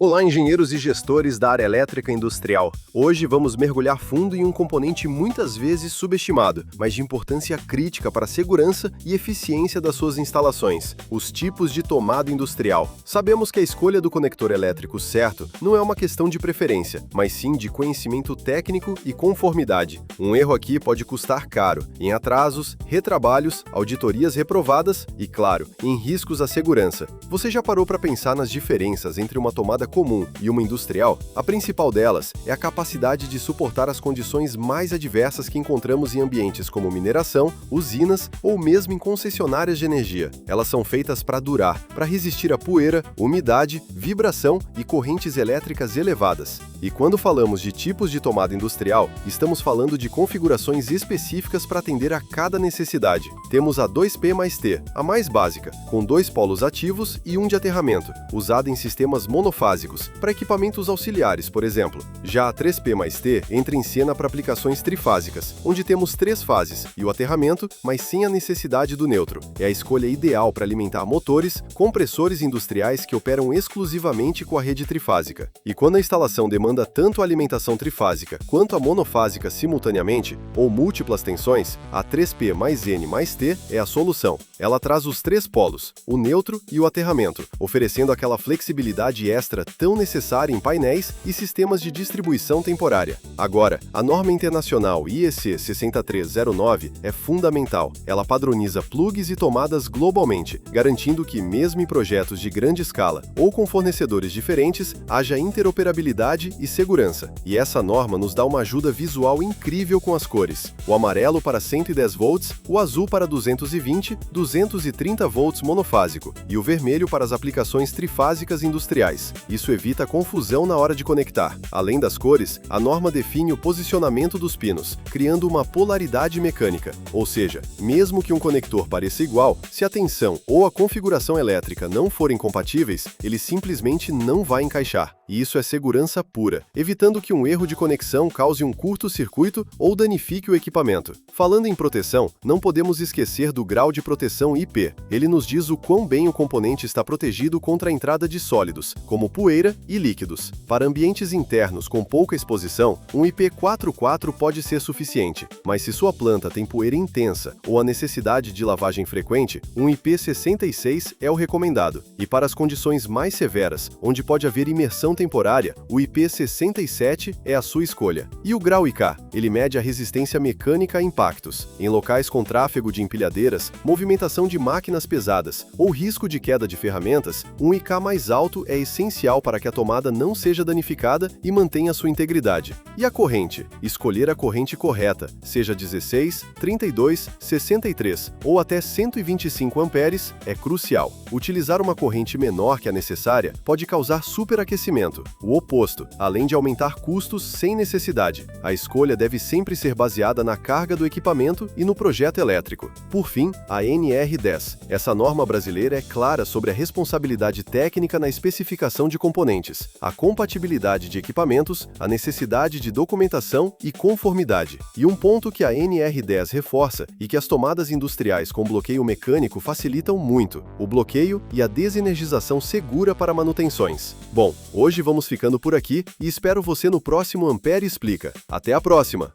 Olá, engenheiros e gestores da área elétrica industrial. Hoje vamos mergulhar fundo em um componente muitas vezes subestimado, mas de importância crítica para a segurança e eficiência das suas instalações: os tipos de tomada industrial. Sabemos que a escolha do conector elétrico certo não é uma questão de preferência, mas sim de conhecimento técnico e conformidade. Um erro aqui pode custar caro, em atrasos, retrabalhos, auditorias reprovadas e, claro, em riscos à segurança. Você já parou para pensar nas diferenças entre uma tomada comum e uma industrial? A principal delas é a capacidade de suportar as condições mais adversas que encontramos em ambientes como mineração, usinas ou mesmo em concessionárias de energia. Elas são feitas para durar, para resistir a poeira, umidade, vibração e correntes elétricas elevadas. E quando falamos de tipos de tomada industrial, estamos falando de configurações específicas para atender a cada necessidade. Temos a 2P mais T, a mais básica, com 2 polos ativos e um de aterramento, usada em sistemas monofásicos, para equipamentos auxiliares, por exemplo. Já a 3P mais T entra em cena para aplicações trifásicas, onde temos 3 fases e o aterramento, mas sem a necessidade do neutro. É a escolha ideal para alimentar motores, compressores industriais que operam exclusivamente com a rede trifásica. E quando a instalação demanda tanto a alimentação trifásica quanto a monofásica simultaneamente, ou múltiplas tensões, a 3P mais N mais T é a solução. Ela traz os 3 polos, o neutro e o aterramento, oferecendo aquela flexibilidade extra tão necessária em painéis e sistemas de distribuição temporária. Agora, a norma internacional IEC 60309 é fundamental. Ela padroniza plugs e tomadas globalmente, garantindo que, mesmo em projetos de grande escala ou com fornecedores diferentes, haja interoperabilidade e segurança. E essa norma nos dá uma ajuda visual incrível com as cores: o amarelo para 110 volts, o azul para 220, 230 volts monofásico e o vermelho para as aplicações trifásicas industriais. Isso evita confusão na hora de conectar. Além das cores, a norma define o posicionamento dos pinos, criando uma polaridade mecânica, ou seja, mesmo que um conector pareça igual, se a tensão ou a configuração elétrica não forem compatíveis, ele simplesmente não vai encaixar. E isso é segurança pura, evitando que um erro de conexão cause um curto-circuito ou danifique o equipamento. Falando em proteção, não podemos esquecer do grau de proteção IP. Ele nos diz o quão bem o componente está protegido contra a entrada de sólidos, como poeira e líquidos. Para ambientes internos com pouca exposição, um IP44 pode ser suficiente, mas se sua planta tem poeira intensa ou a necessidade de lavagem frequente, um IP66 é o recomendado. E para as condições mais severas, onde pode haver imersão temporária, o IP67 é a sua escolha. E o grau IK? Ele mede a resistência mecânica a impactos. Em locais com tráfego de empilhadeiras, movimentação de máquinas pesadas ou risco de queda de ferramentas, um IK mais alto é essencial para que a tomada não seja danificada e mantenha sua integridade. E a corrente? Escolher a corrente correta, seja 16, 32, 63 ou até 125 amperes, é crucial. Utilizar uma corrente menor que a necessária pode causar superaquecimento. O oposto, além de aumentar custos sem necessidade. A escolha deve sempre ser baseada na carga do equipamento e no projeto elétrico. Por fim, a NR10. Essa norma brasileira é clara sobre a responsabilidade técnica na especificação de componentes, a compatibilidade de equipamentos, a necessidade de documentação e conformidade. E um ponto que a NR10 reforça e que as tomadas industriais com bloqueio mecânico facilitam muito: o bloqueio e a desenergização segura para manutenções. Bom, hoje vamos ficando por aqui e espero você no próximo Ampere Explica. Até a próxima!